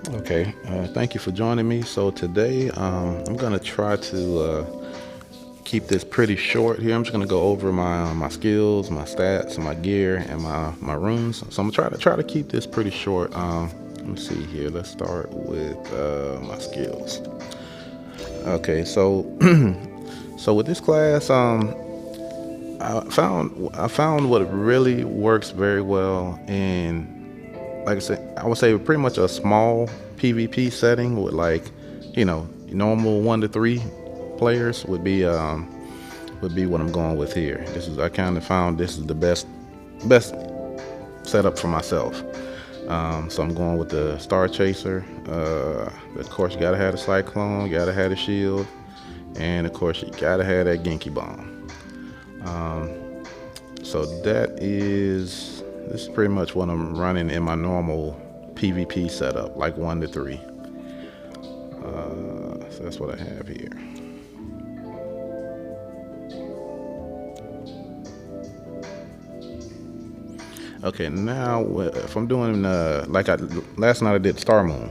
Okay, thank you for joining me. So today, I'm gonna try to keep this pretty short here. I'm just gonna go over my skills, my stats, my gear, and my runes. So I'm gonna try to keep this pretty short. Let me see here. Let's start with my skills. Okay, so so with this class, I found what really works very well in, like I said, I would say pretty much a small PvP setting with, like, normal 1 to 3 players would be what I'm going with here. I kind of found this is the best setup for myself. So I'm going with the Star Chaser. Of course, you gotta have the Cyclone, you gotta have the Shield, and of course you gotta have that Genki Bomb. So this is pretty much what I'm running in my normal PvP setup, like 1 to 3. So that's what I have here. Okay, now if I'm doing last night I did Star Moon.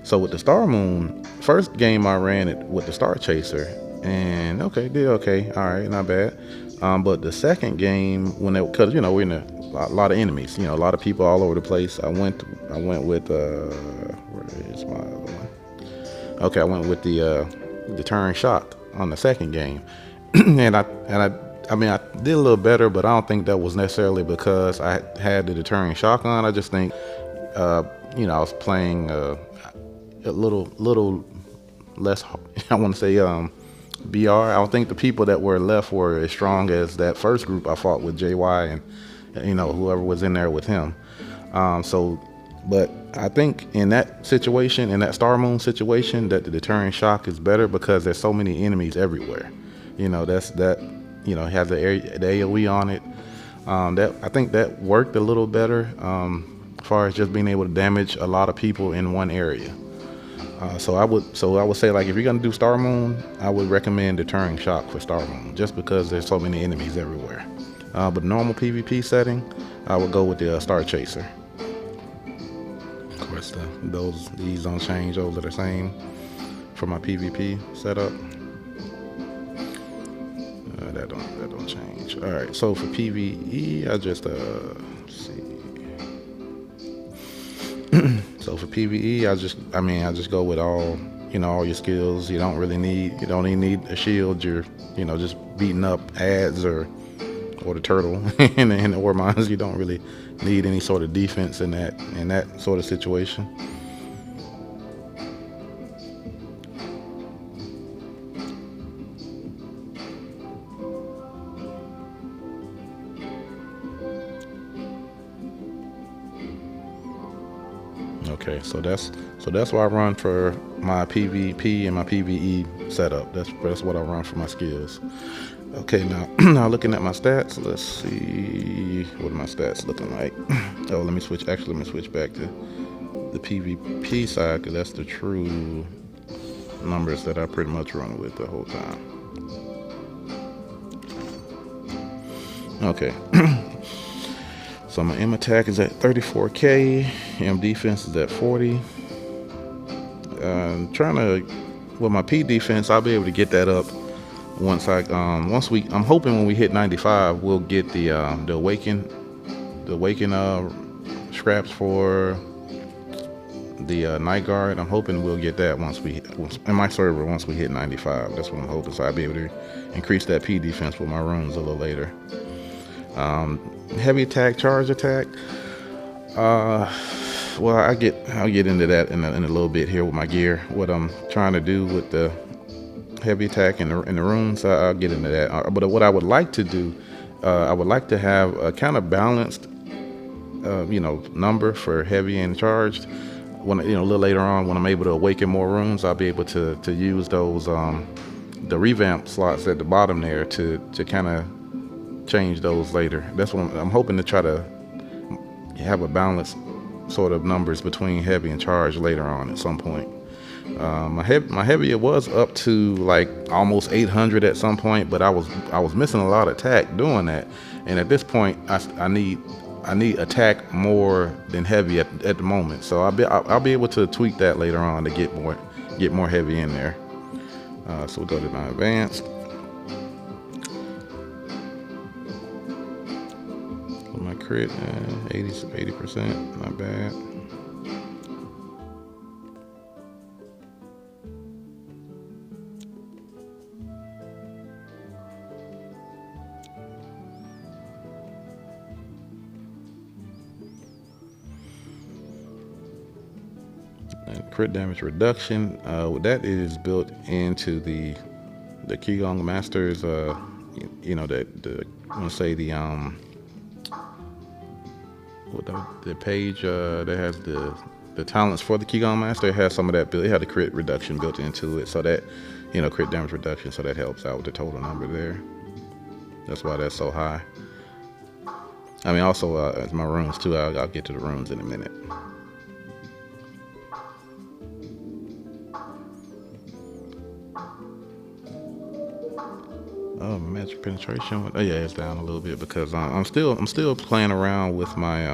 So with the Star Moon, first game I ran it with the Star Chaser, and okay, did okay, all right, not bad. But the second game, because we're in a lot of enemies, a lot of people all over the place. I went with where is my other one? Okay, I went with the turn shock on the second game, and I did a little better, but I don't think that was necessarily because I had the deterring shock on. I just think, uh, I was playing a little less. I want to say BR. I don't think the people that were left were as strong as that first group I fought with, JY, and whoever was in there with him. So, but I think in that situation, in that Star Moon situation, that the deterring shock is better because there's so many enemies everywhere. That's that. It has the AOE on it. That I think that worked a little better, as far as just being able to damage a lot of people in one area. So I would say, like, if you're gonna do Star Moon, I would recommend deterring shock for Star Moon, just because there's so many enemies everywhere. But normal PvP setting, I would go with the Star Chaser. Of course, these don't change; those are the same for my PvP setup. That don't change. All right. So for PvE, I just let's see. So for PvE, I just go with all your skills. You don't even need a shield. You're, just beating up ads or the turtle in the ore mines. You don't really need any sort of defense in that sort of situation. Okay, so that's what I run for my PvP and my PvE setup. That's what I run for my skills. Okay, now now looking at my stats, let's see what are my stats looking like. Oh, let me switch. Actually, let me switch back to the PvP side, because that's the true numbers that I pretty much run with the whole time. Okay. So my M attack is at 34k, M defense is at 40. Trying to, with my P defense, I'll be able to get that up I'm hoping when we hit 95, we'll get the awaken scraps for the night guard. I'm hoping we'll get that in my server once we hit 95. That's what I'm hoping. So I'll be able to increase that P defense with my runes a little later. Heavy attack, charge attack. Well, I'll get into that in a little bit here with my gear. What I'm trying to do with the heavy attack and the runes, I'll get into that. But what I would like to do, I would like to have a kind of balanced, number for heavy and charged. When a little later on, when I'm able to awaken more runes, I'll be able to use those the revamp slots at the bottom there to kind of change those later. That's what I'm hoping to try to have a balanced sort of numbers between heavy and charge later on at some point. My heavy, it was up to like almost 800 at some point, but I was missing a lot of attack doing that. And at this point, I need attack more than heavy at the moment. So I'll be able to tweak that later on to get more heavy in there. So we'll go to my advanced. My crit 80%, not bad. And crit damage reduction, that is built into the Qigong Master's, you know, I want to say the page that has the talents for the Qigong Master. It has some of that built. It had the crit reduction built into it, so that, you know, crit damage reduction, so that helps out with the total number there. That's why that's so high. I mean, also my runes too. I'll get to the runes in a minute. Oh, magic penetration. Oh yeah, it's down a little bit because I'm still playing around with my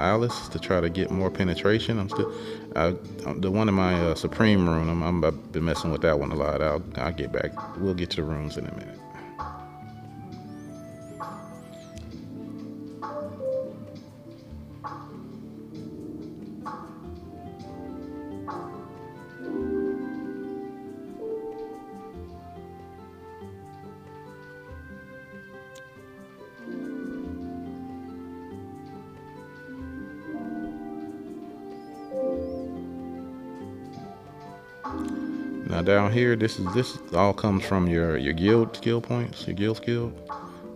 Alice to try to get more penetration. The one in my Supreme rune. I've been messing with that one a lot. I'll get back. We'll get to the runes in a minute. Now down here, this all comes from your guild skill points, your guild skill.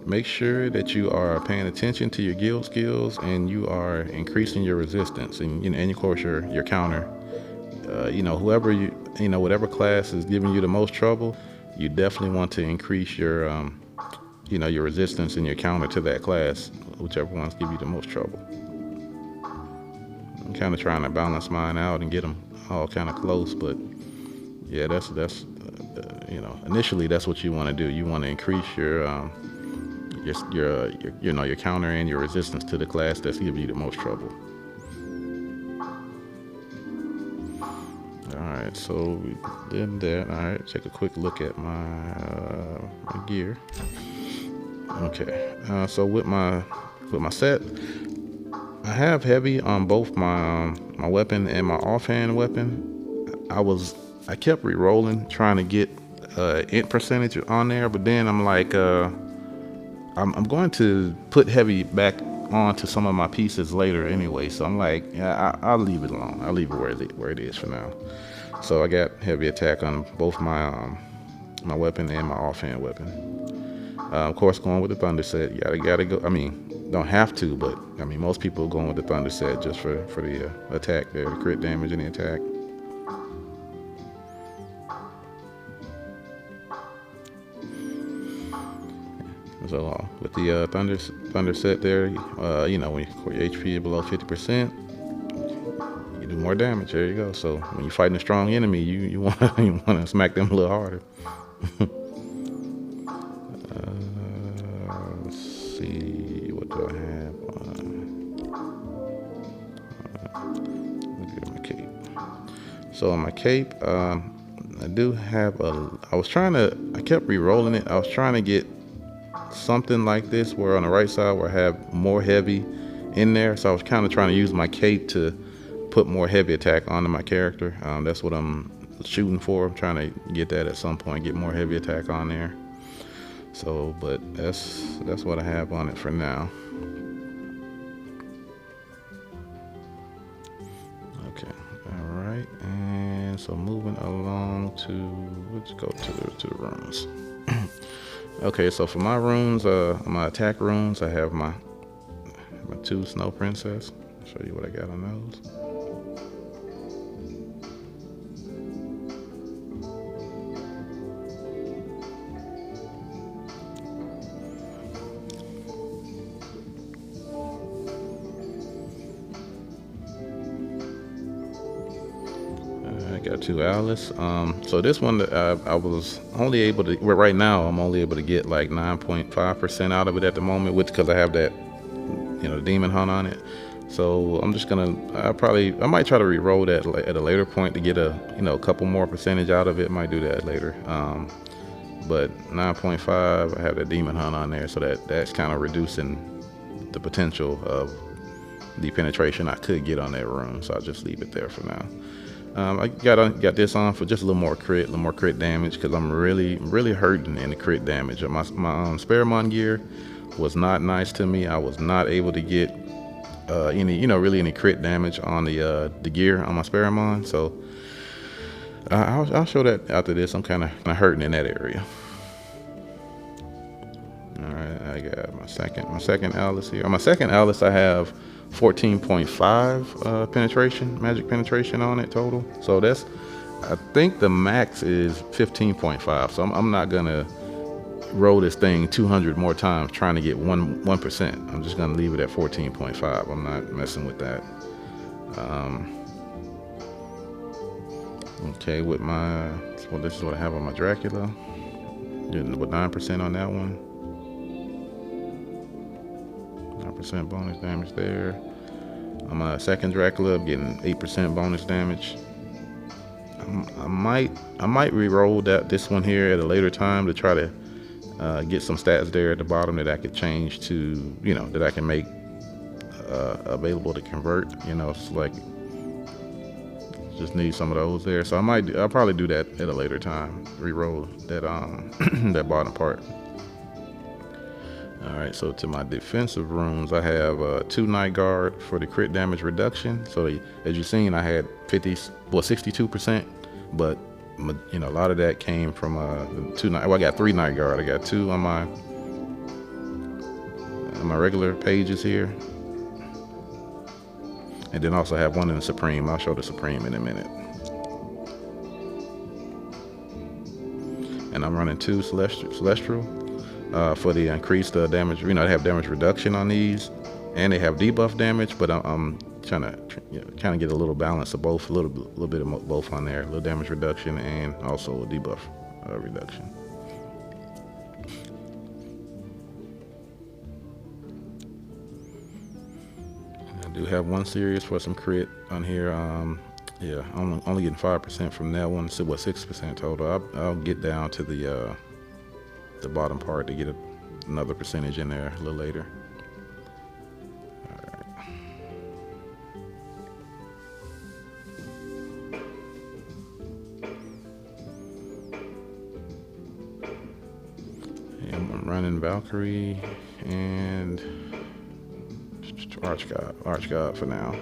Make sure that you are paying attention to your guild skills and you are increasing your resistance and, you know, and of course your counter. You know, whatever class is giving you the most trouble, you definitely want to increase your you know, your resistance and your counter to that class, whichever ones give you the most trouble. I'm kind of trying to balance mine out and get them all kind of close, but yeah, that's you know, initially that's what you want to do. You want to increase your you know, your counter and your resistance to the class that's giving you the most trouble. All right, so we did that. All right, take a quick look at my gear. Okay, so with my set, I have heavy on both my weapon and my offhand weapon. I kept re-rolling trying to get int percentage on there, but then I'm like, I'm going to put heavy back onto some of my pieces later anyway. So I'm like, yeah, I'll leave it alone. I'll leave it where it is for now. So I got heavy attack on both my my weapon and my offhand weapon. Of course, going with the thunder set, you gotta go. I mean, don't have to, but I mean, most people are going with the thunder set just for the attack there, the crit damage and the attack. So with the thunder set there, you know, when your HP is below 50%, you do more damage. There you go. So when you're fighting a strong enemy, you want to smack them a little harder. Let's see, what do I have on? Look at my cape. So on my cape, I do have I kept re-rolling it. I was trying to get something like this where on the right side where I have more heavy in there, so I was kind of trying to use my cape to put more heavy attack onto my character. That's what I'm shooting for. I'm trying to get that at some point, get more heavy attack on there. So, but that's what I have on it for now. Okay, all right, and so moving along to, let's go to the runes. Okay, so for my runes, my attack runes, I have my 2 Snow Princess. I'll show you what I got on those. got 2 Alice. So this one, I was only able to, well, right now I'm only able to get like 9.5% out of it at the moment, which because I have that, demon hunt on it. So I'm just gonna, I might try to re-roll that at a later point to get a couple more percentage out of it. Might do that later. But 9.5, I have that demon hunt on there, so that's kind of reducing the potential of the penetration I could get on that room. So I'll just leave it there for now. I got this on for just a little more crit damage, because I'm really hurting in the crit damage. My Sparamon gear was not nice to me. I was not able to get any crit damage on the gear on my Sparamon. So I'll show that after this. I'm kind of hurting in that area. All right, I got my second Alice here. On my second Alice, I have 14.5 penetration, magic penetration on it total. So I think the max is 15.5. So I'm not gonna roll this thing 200 more times trying to get 1%. I'm just gonna leave it at 14.5. I'm not messing with that. Okay, with this is what I have on my Dracula. Getting with 9% on that one. 9% bonus damage there. On my second Dracula, I'm getting 8% bonus damage. I might re-roll this one here at a later time to try to get some stats there at the bottom that I could change to, that I can make available to convert. It's like just need some of those there. So I'll probably do that at a later time. Re-roll that that bottom part. All right, so to my defensive runes, I have 2 Night Guard for the crit damage reduction. So as you've seen, I had 62%, but a lot of that came from I got 3 Night Guard. I got 2 on my regular pages here, and then also have 1 in the Supreme. I'll show the Supreme in a minute. And I'm running 2 Celestial. For the increased damage, they have damage reduction on these, and they have debuff damage. But I'm trying to kind of get a little balance of both, a little bit of both on there, a little damage reduction and also a debuff reduction. I do have 1 series for some crit on here. Yeah, I'm only getting 5% from that one. So 6% total. I'll get down to the bottom part to get another percentage in there a little later. All right. And I'm running Valkyrie and Archgod for now.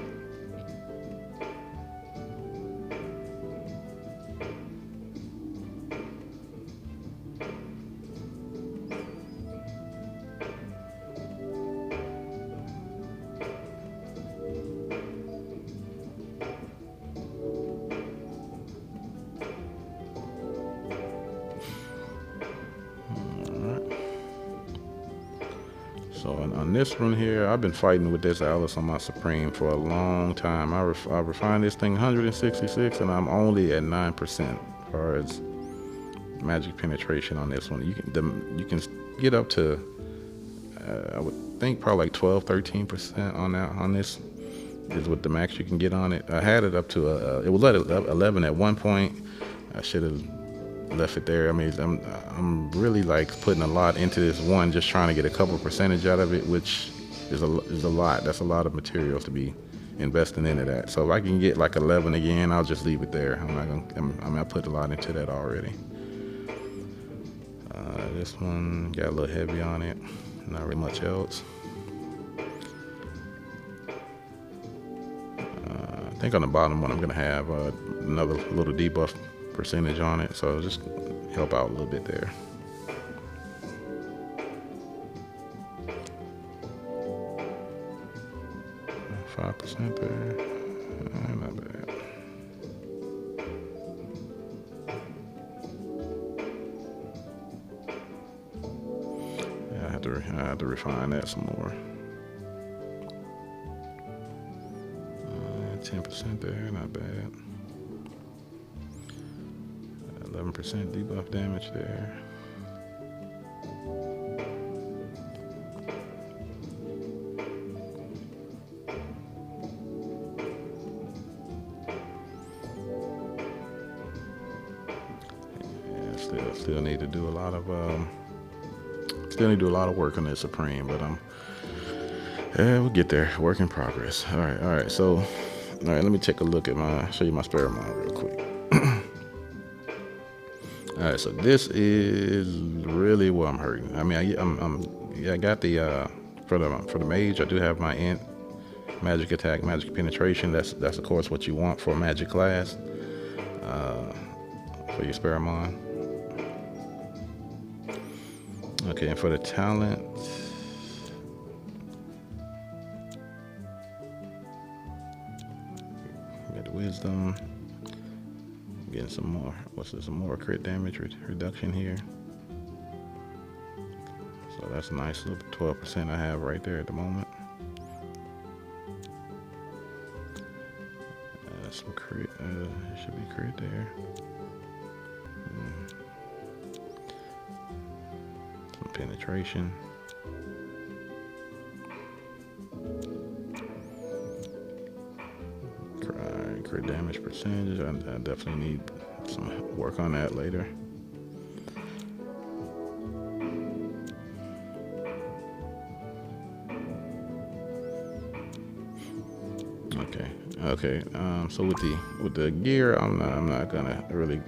So on this one here, I've been fighting with this Alice on my Supreme for a long time. I refined this thing 166, and I'm only at 9% as far as magic penetration on this one. You can get up to I would think probably like 12-13% on this is what the max you can get on it. I had it up to it was at 11 at one point. I should have left it there. I mean, I'm really like putting a lot into this one, just trying to get a couple percentage out of it, which is a lot. That's a lot of materials to be investing into that. So if I can get like 11 again, I'll just leave it there. I put a lot into that already. This one got a little heavy on it. Not really much else. I think on the bottom one I'm gonna have another little debuff percentage on it, so just help out a little bit there. Five 5% there, not bad. Yeah, I have to refine that some more. 10% there, not bad. 11% debuff damage there. Yeah, still need to do a lot of work on this Supreme, but we'll get there. Work in progress. All right. So, all right, let me take a look at show you my Sparamon real quick. All right, so this is really where I'm hurting. I mean, I got the for the mage, I do have my int, magic attack, magic penetration. That's of course what you want for a magic class. For your Sparamon. Okay, and for the talent, got the wisdom. Getting some more. Some more crit damage reduction here. So that's a nice little 12% I have right there at the moment. Some crit. It should be crit there. Some penetration. Crit damage percentage. I definitely need some work on that later. Okay. So with the gear, I'm not gonna really.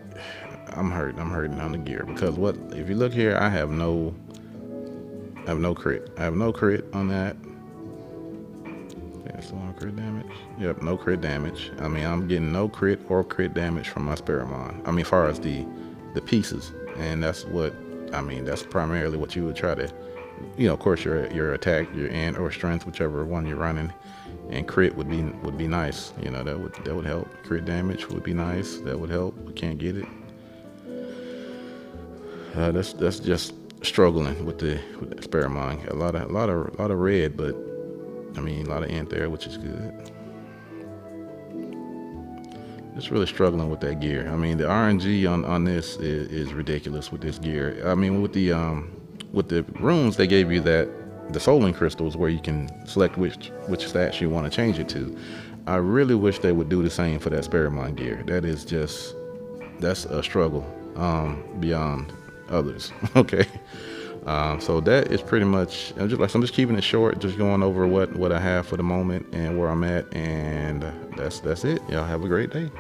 I'm hurting on the gear because if you look here, I have no crit. I have no crit on that. That's one crit damage. Yep, no crit damage. I mean, I'm getting no crit or crit damage from my Sparamon. I mean, as far as the pieces, and that's primarily what you would try to, of course, your attack, your int or strength, whichever one you're running, and crit would be nice. That would help. Crit damage would be nice. That would help. We can't get it. That's just struggling with the Sparamon. A lot of red, but I mean, a lot of int there, which is good. Just really struggling with that gear. I mean, the RNG on this is ridiculous with this gear. I mean, with the runes, they gave you the Soulin crystals where you can select which stats you want to change it to. I really wish they would do the same for that Sparamon gear. That's a struggle beyond others. Okay. So that is pretty much. I'm just keeping it short, just going over what I have for the moment and where I'm at, and that's it. Y'all have a great day.